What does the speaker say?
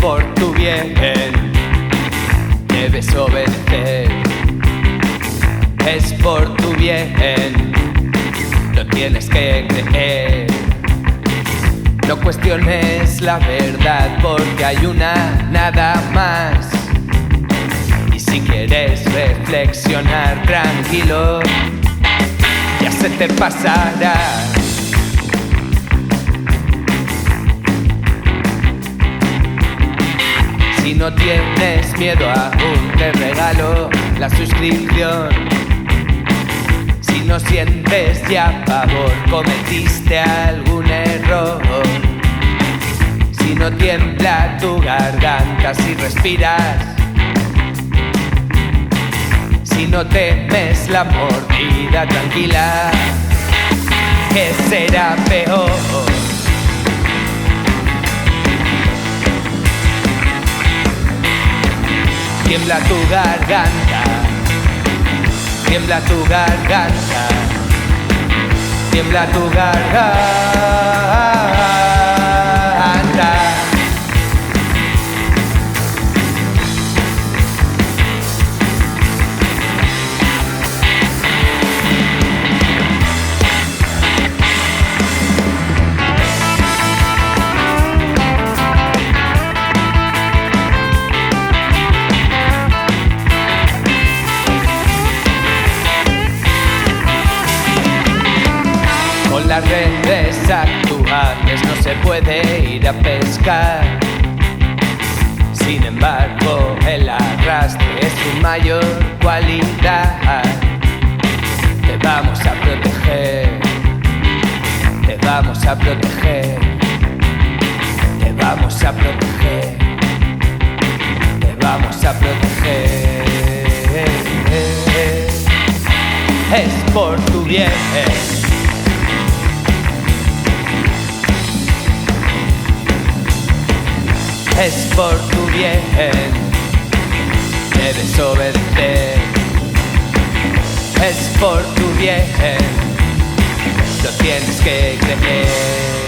por tu bien, debes obedecer. Es por tu bien, lo tienes que creer. No cuestiones la verdad porque hay una nada más. Y si quieres reflexionar tranquilo, ya se te pasará. Si no tienes miedo aún te regalo la suscripción. Si no sientes ya pavor, cometiste algún error. Si no tiembla tu garganta si respiras. Si no temes la mordida, tranquila, que será peor. Tiembla tu garganta, tiembla tu garganta, tiembla tu garganta. Con las redes actuales no se puede ir a pescar. Sin embargo, el arrastre es tu mayor cualidad. Te vamos a proteger, te vamos a proteger, te vamos a proteger, te vamos a proteger. Es por tu bien. Es por tu bien, debes obedecer. Es por tu bien, lo tienes que creer.